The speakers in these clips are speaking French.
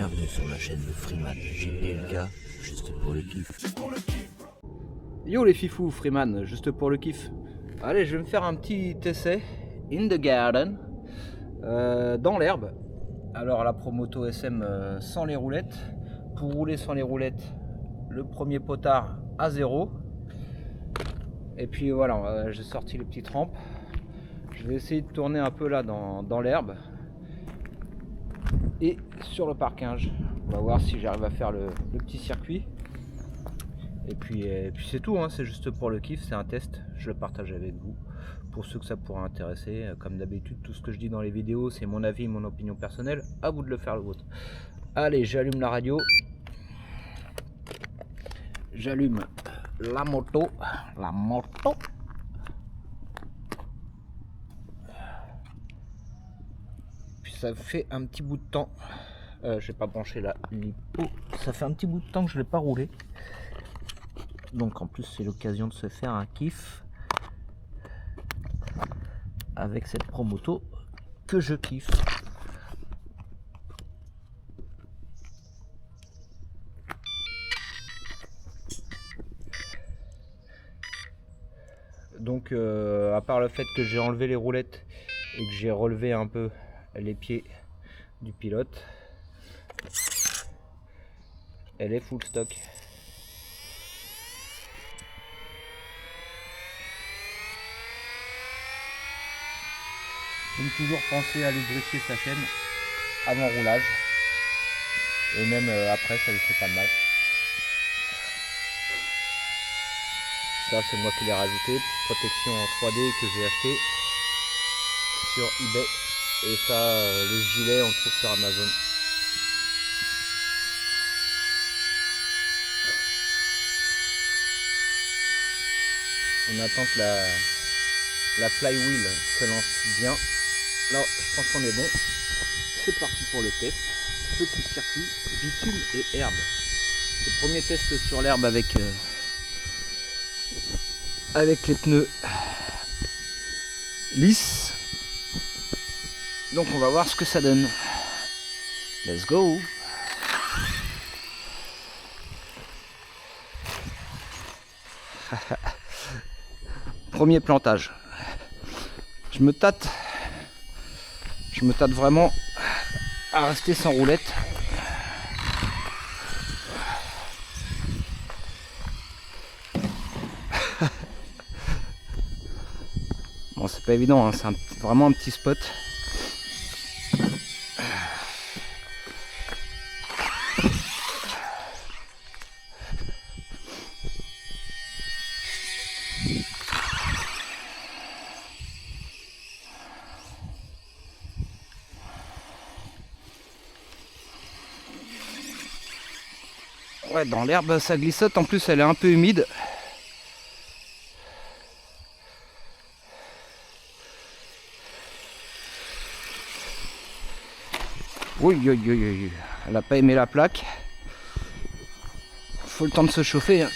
Bienvenue sur la chaîne de Freeman, JPLK, juste pour le kiff. Yo les fifous, Freeman, juste pour le kiff. Allez, je vais me faire un petit essai in the garden, dans l'herbe. Alors la Promoto SM sans les roulettes. Pour rouler sans les roulettes, le premier potard à 0. Et puis voilà, j'ai sorti les petites rampes. Je vais essayer de tourner un peu là dans l'herbe. Et sur le parquinge, on va voir si j'arrive à faire le petit circuit. Et puis c'est tout, hein, c'est juste pour le kiff, c'est un test, je le partage avec vous. Pour ceux que ça pourrait intéresser, comme d'habitude, tout ce que je dis dans les vidéos, c'est mon avis, mon opinion personnelle, à vous de le faire le vôtre. Allez, j'allume la radio. J'allume la moto. Puis ça fait un petit bout de temps. Je vais pas brancher la lipo. Ça fait un petit bout de temps que je l'ai pas roulé. Donc en plus c'est l'occasion de se faire un kiff avec cette Promoto que je kiffe. Donc à part le fait que j'ai enlevé les roulettes et que j'ai relevé un peu les pieds du pilote, elle est full stock. Donc toujours penser à lubrifier sa chaîne avant roulage et même après, ça ne fait pas de mal. Ça c'est moi qui l'ai rajouté, protection en 3D que j'ai acheté sur eBay, et ça le gilet on le trouve sur Amazon. On attend que la flywheel se lance bien. Là je pense qu'on est bon. C'est parti pour le test. Petit circuit bitume et herbe. C'est le premier test sur l'herbe avec les pneus lisses. Donc on va voir ce que ça donne. Let's go. Premier plantage. Je me tâte vraiment à rester sans roulette. Bon, c'est pas évident, hein, c'est vraiment un petit spot. Ouais, dans l'herbe ça glissote, en plus elle est un peu humide. Oui, elle n'a pas aimé la plaque. Faut le temps de se chauffer, hein.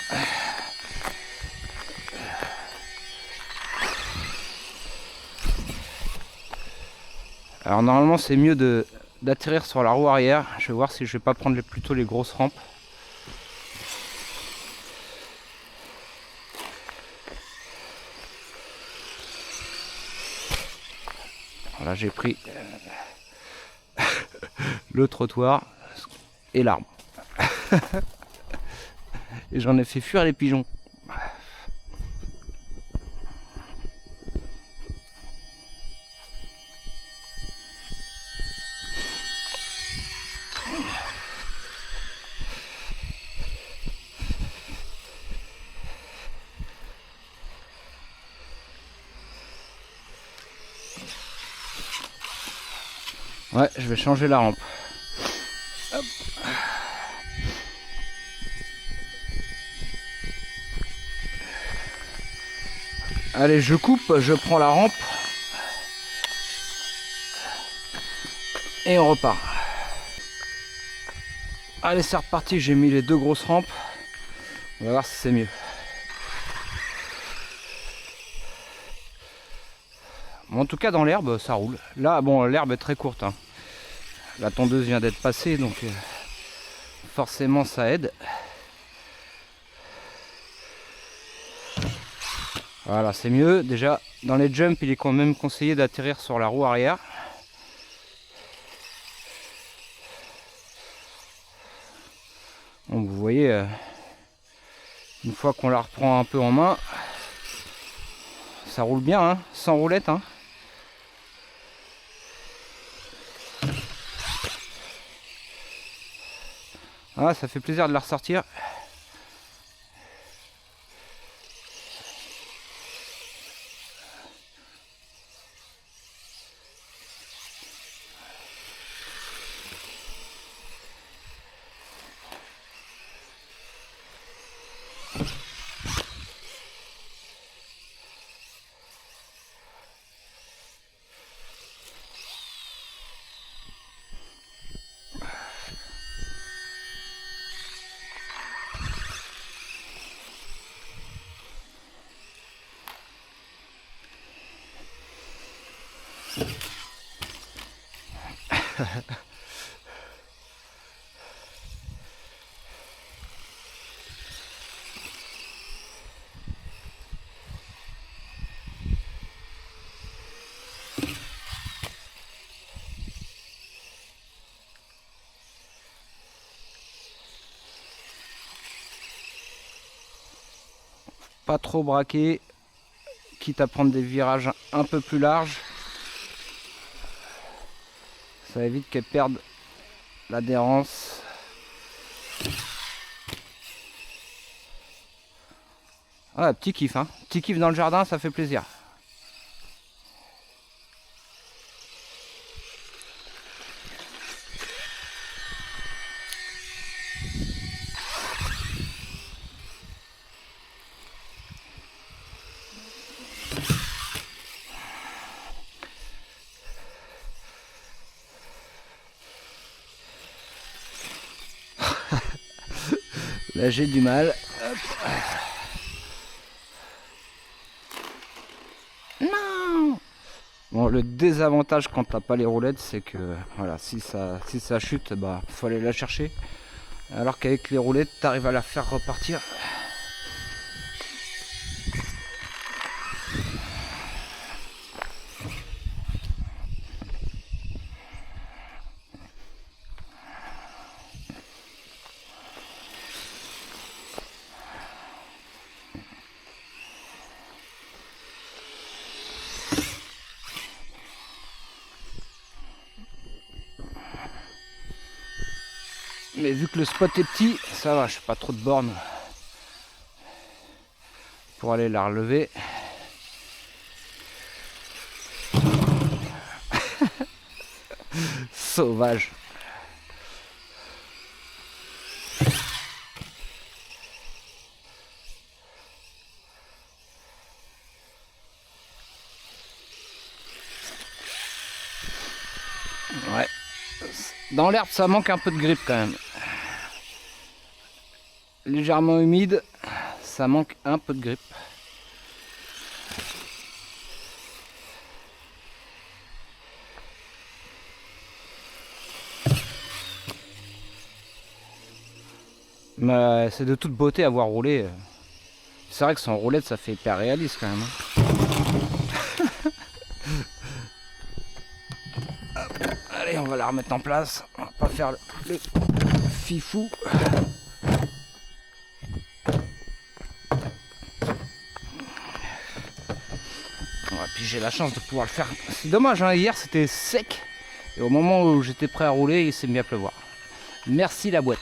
Alors normalement c'est mieux d'atterrir sur la roue arrière. Je vais voir si je vais pas prendre plutôt les grosses rampes. Voilà, j'ai pris le trottoir et l'arbre. Et j'en ai fait fuir les pigeons. Ouais, je vais changer la rampe. Hop. Allez, je coupe, je prends la rampe. Et on repart. Allez, c'est reparti, j'ai mis les deux grosses rampes. On va voir si c'est mieux. Bon, en tout cas dans l'herbe ça roule. Là bon, l'herbe est très courte, hein. La tondeuse vient d'être passée, donc forcément ça aide. Voilà, c'est mieux. Déjà, dans les jumps, il est quand même conseillé d'atterrir sur la roue arrière. Donc vous voyez, une fois qu'on la reprend un peu en main, ça roule bien, hein, sans roulette. Hein. Ah, ça fait plaisir de la ressortir. Pas trop braquer, quitte à prendre des virages un peu plus larges. Ça évite qu'elle perde l'adhérence. Ah, petit kiff, hein. Petit kiff dans le jardin, ça fait plaisir. Là j'ai du mal. Hop. Non. Bon, le désavantage quand t'as pas les roulettes, c'est que voilà, si ça chute, bah faut aller la chercher. Alors qu'avec les roulettes, t'arrives à la faire repartir. Mais vu que le spot est petit, ça va, je fais pas trop de bornes pour aller la relever. Sauvage. Ouais. Dans l'herbe, ça manque un peu de grippe quand même. Légèrement humide, ça manque un peu de grippe. Mais c'est de toute beauté à voir rouler. C'est vrai que sans roulette, ça fait hyper réaliste quand même. Allez, on va la remettre en place. On va pas faire le fifou. Ouais, puis j'ai la chance de pouvoir le faire. C'est dommage, hein, hier c'était sec. Et au moment où j'étais prêt à rouler, il s'est mis à pleuvoir. Merci la boîte.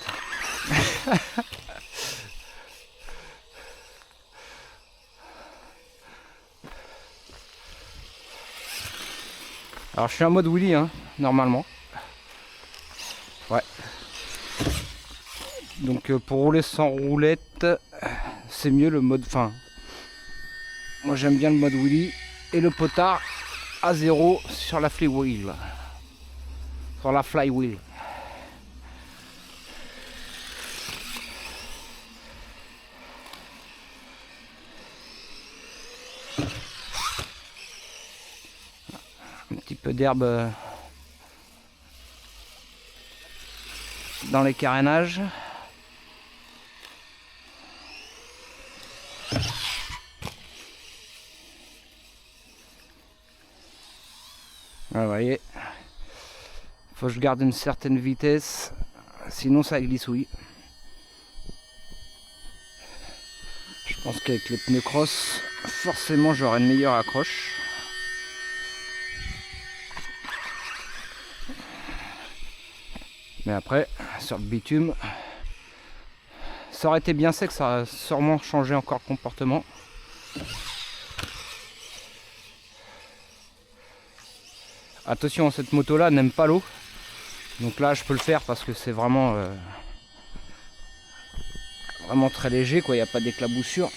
Alors je suis en mode wheelie, hein, normalement. Ouais. Donc pour rouler sans roulette, c'est mieux le mode. Enfin, moi j'aime bien le mode wheelie et le potard à 0 sur la flywheel. Sur la flywheel. Un petit peu d'herbe dans les carénages. vous voyez, faut que je garde une certaine vitesse, sinon ça glissouille. Je pense qu'avec les pneus cross, forcément j'aurai une meilleure accroche. Mais après, sur le bitume, ça aurait été bien sec, ça a sûrement changé encore le comportement. Attention, cette moto là n'aime pas l'eau. Donc là je peux le faire parce que c'est vraiment vraiment très léger quoi, il n'y a pas d'éclaboussure.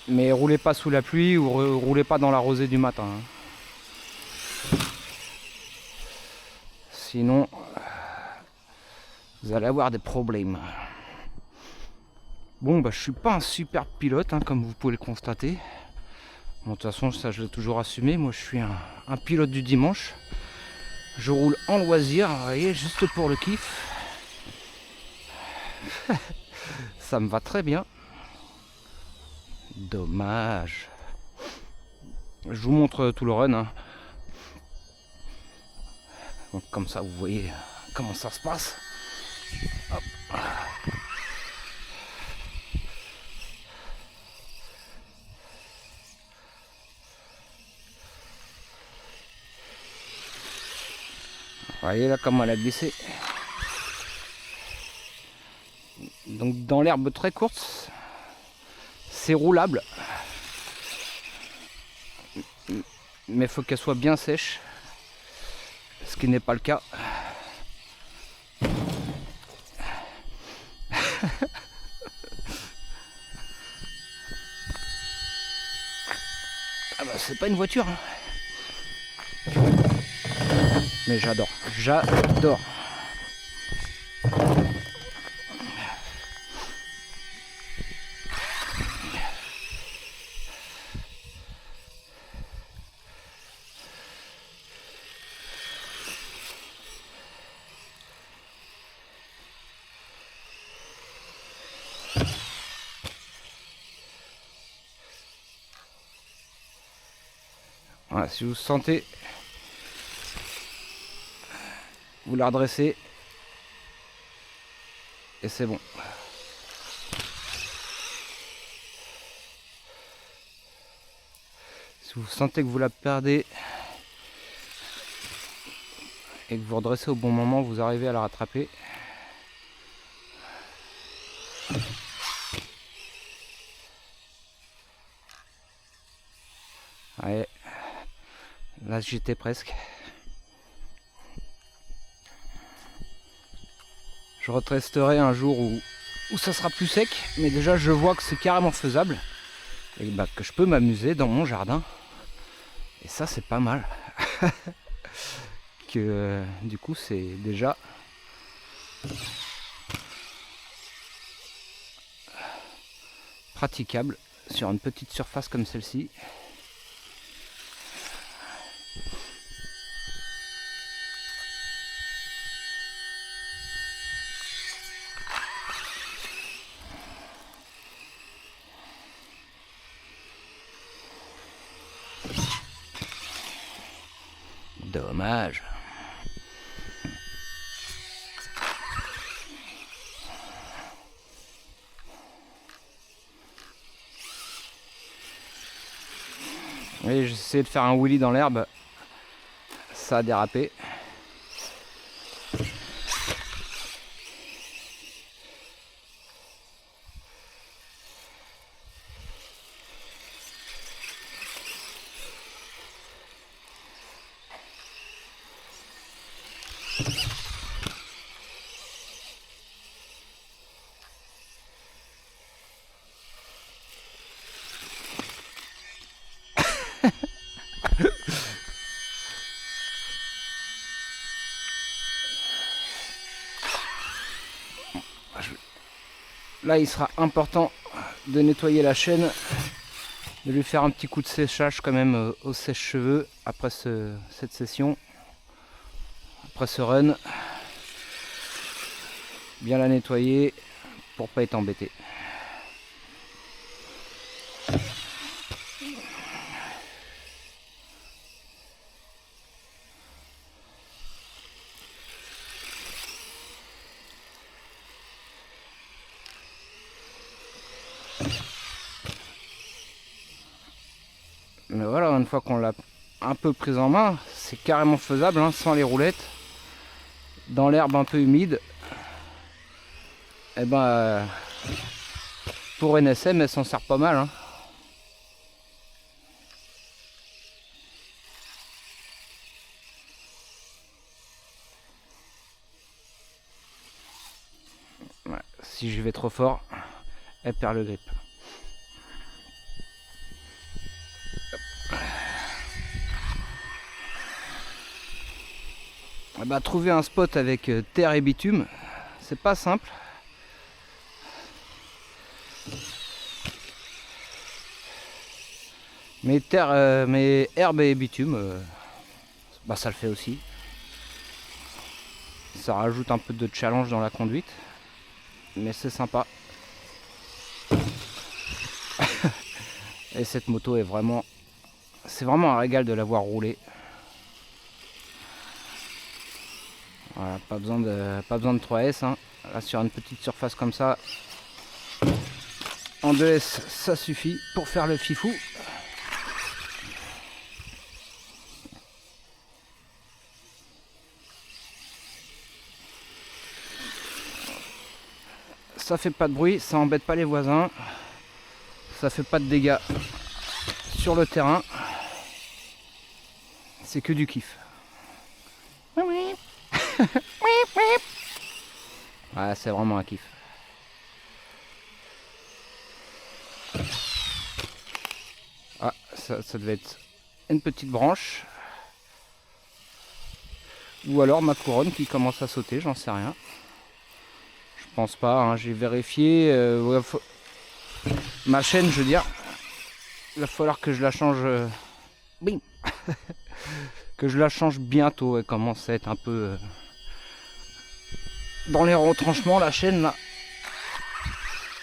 Mais roulez pas sous la pluie ou roulez pas dans la rosée du matin. Sinon vous allez avoir des problèmes. Bon bah je suis pas un super pilote comme vous pouvez le constater. Bon, de toute façon ça je l'ai toujours assumé, moi je suis un pilote du dimanche. Je roule en loisir, vous voyez, juste pour le kiff. Ça me va très bien. Dommage. Je vous montre tout le run. Donc, comme ça vous voyez comment ça se passe. Hop. Vous voyez là comment elle a glissé. Donc dans l'herbe très courte, c'est roulable. Mais il faut qu'elle soit bien sèche. Ce qui n'est pas le cas. Ah bah c'est pas une voiture. Mais j'adore. J'adore. Voilà, si vous sentez, vous la redressez et c'est bon. Si vous sentez que vous la perdez et que vous redressez au bon moment, vous arrivez à la rattraper. Ouais, là j'étais presque. Je retesterai un jour où ça sera plus sec, mais déjà je vois que c'est carrément faisable et bah, que je peux m'amuser dans mon jardin. Et ça c'est pas mal. Que du coup c'est déjà praticable sur une petite surface comme celle-ci. Dommage. Oui, j'ai essayé de faire un wheelie dans l'herbe, ça a dérapé. Là, il sera important de nettoyer la chaîne, de lui faire un petit coup de séchage quand même au sèche-cheveux après cette session, après ce run. Bien la nettoyer pour pas être embêté. Mais voilà, une fois qu'on l'a un peu prise en main, c'est carrément faisable, hein, sans les roulettes. Dans l'herbe un peu humide, et ben pour NSM, elle s'en sert pas mal, hein. Ouais, si je vais trop fort, elle perd le grip. Et ben, trouver un spot avec terre et bitume, c'est pas simple. Mais mais herbe et bitume, bah ça le fait aussi. Ça rajoute un peu de challenge dans la conduite, mais c'est sympa. Et cette moto est vraiment, c'est vraiment un régal de l'avoir roulée. Voilà, pas besoin de 3S, hein. Là, sur une petite surface comme ça, en 2S, ça suffit pour faire le fifou. Ça fait pas de bruit, ça embête pas les voisins, ça fait pas de dégâts sur le terrain, c'est que du kiff. Ouais, c'est vraiment un kiff. Ah, ça devait être une petite branche. Ou alors ma couronne qui commence à sauter, j'en sais rien. Je pense pas, hein, j'ai vérifié. Ma chaîne, je veux dire, il va falloir que je la change. Bim que je la change bientôt. Elle commence à être un peu dans les retranchements, la chaîne là.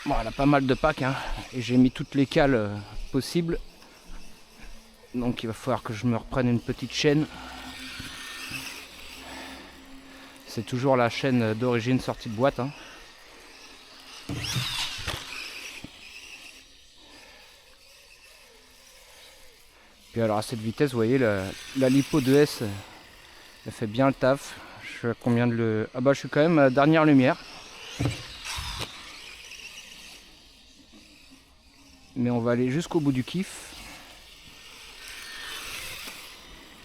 Bon, elle a pas mal de packs, hein, et j'ai mis toutes les cales possibles. Donc il va falloir que je me reprenne une petite chaîne. C'est toujours la chaîne d'origine sortie de boîte, hein. Puis alors à cette vitesse, vous voyez, la Lipo 2S, elle fait bien le taf. Je suis à combien de le... Ah bah je suis quand même à dernière lumière. Mais on va aller jusqu'au bout du kiff.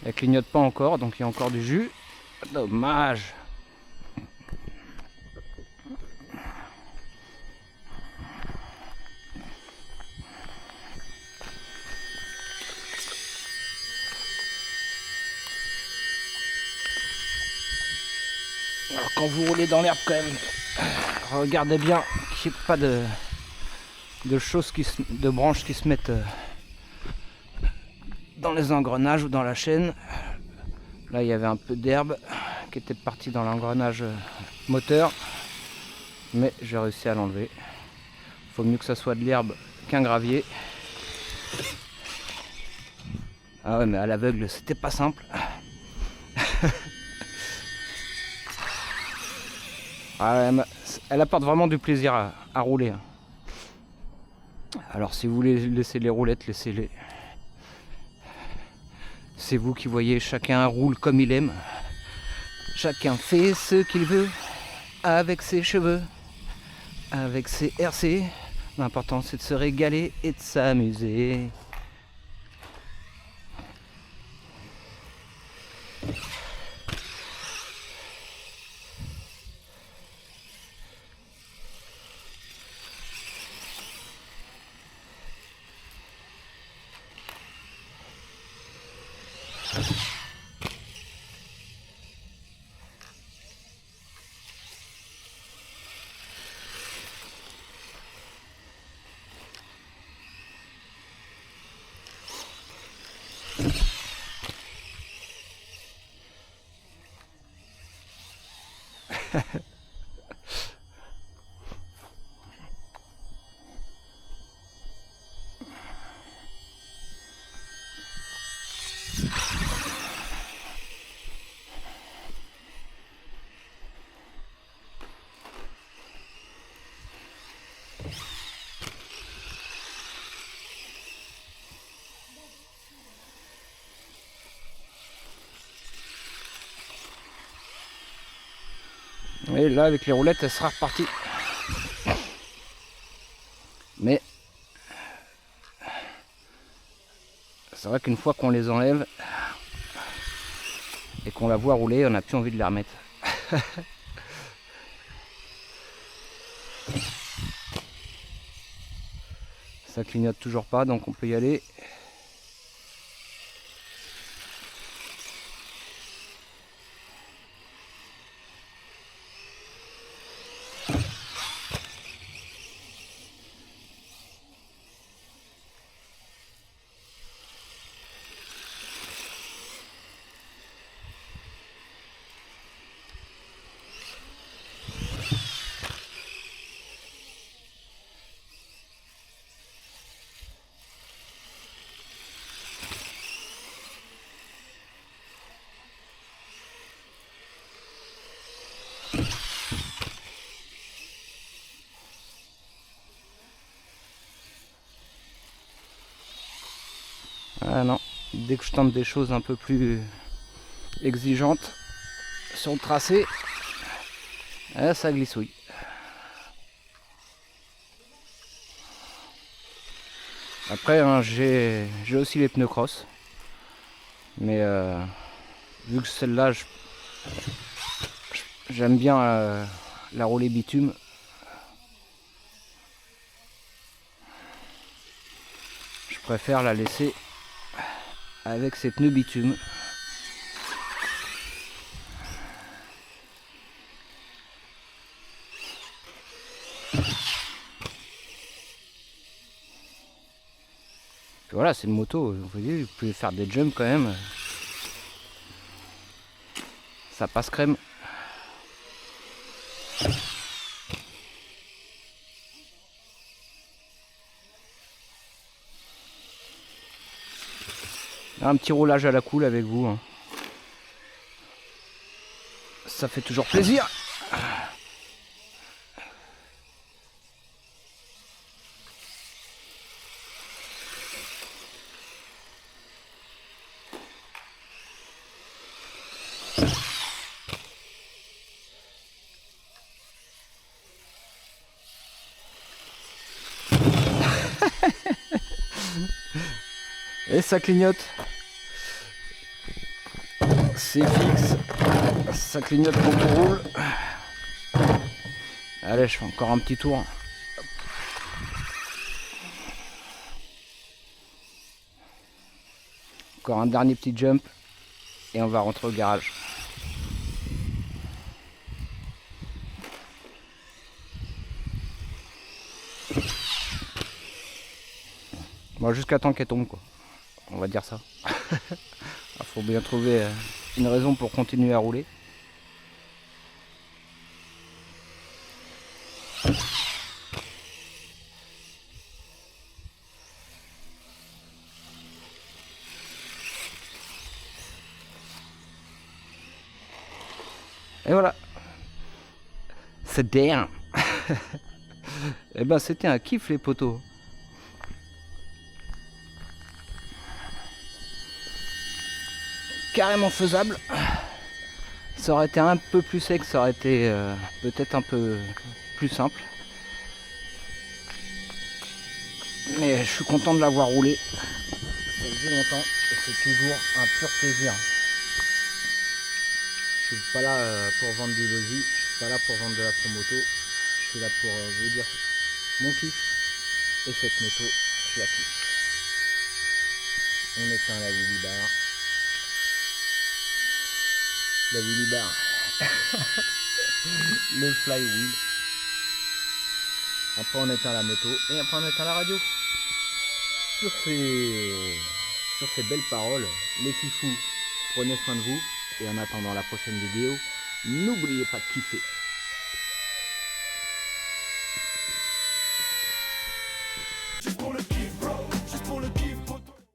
Elle clignote pas encore, donc il y a encore du jus. Dommage. Alors quand vous roulez dans l'herbe quand même, regardez bien qu'il n'y ait pas de choses de branches qui se mettent dans les engrenages ou dans la chaîne. Là il y avait un peu d'herbe qui était partie dans l'engrenage moteur, mais j'ai réussi à l'enlever. Il faut mieux que ça soit de l'herbe qu'un gravier. Ah ouais, mais à l'aveugle c'était pas simple. Ah, elle apporte vraiment du plaisir à rouler. Alors si vous voulez laisser les roulettes, laissez-les. C'est vous qui voyez, chacun roule comme il aime. Chacun fait ce qu'il veut avec ses cheveux, avec ses RC. L'important c'est de se régaler et de s'amuser. Et là avec les roulettes elle sera repartie. Mais c'est vrai qu'une fois qu'on les enlève et qu'on la voit rouler, on n'a plus envie de les remettre. Ça clignote toujours pas, donc on peut y aller. Ah non, dès que je tente des choses un peu plus exigeantes sur le tracé, ça glissouille. Après hein, j'ai aussi les pneus cross, mais vu que celle-là j'aime bien la rouler bitume, je préfère la laisser avec ses pneus bitume. Voilà, c'est une moto, vous voyez, vous pouvez faire des jumps quand même. Ça passe crème. Un petit roulage à la cool avec vous, hein. Ça fait toujours plaisir. Et ça clignote. C'est fixe. Ça clignote quand on roule. Allez, je fais encore un petit tour. Encore un dernier petit jump. Et on va rentrer au garage. Bon, jusqu'à temps qu'elle tombe, quoi. On va dire ça. Il faut bien trouver une raison pour continuer à rouler. Et voilà. C'est damn. Et ben c'était un kiff les potos. Carrément faisable. Ça aurait été un peu plus sec, ça aurait été peut-être un peu plus simple. Mais je suis content de l'avoir roulé. Ça faisait longtemps et c'est toujours un pur plaisir. Je suis pas là pour vendre du losi, je suis pas là pour vendre de la promoto. Je suis là pour vous dire mon kiff. Et cette moto, je la kiffe. On éteint la wheelie bar. La wheelie bar. Le flywheel. Après on éteint la moto et après on éteint la radio. Sur ces belles paroles, les fifous, prenez soin de vous. Et en attendant la prochaine vidéo, n'oubliez pas de kiffer. Just wanna keep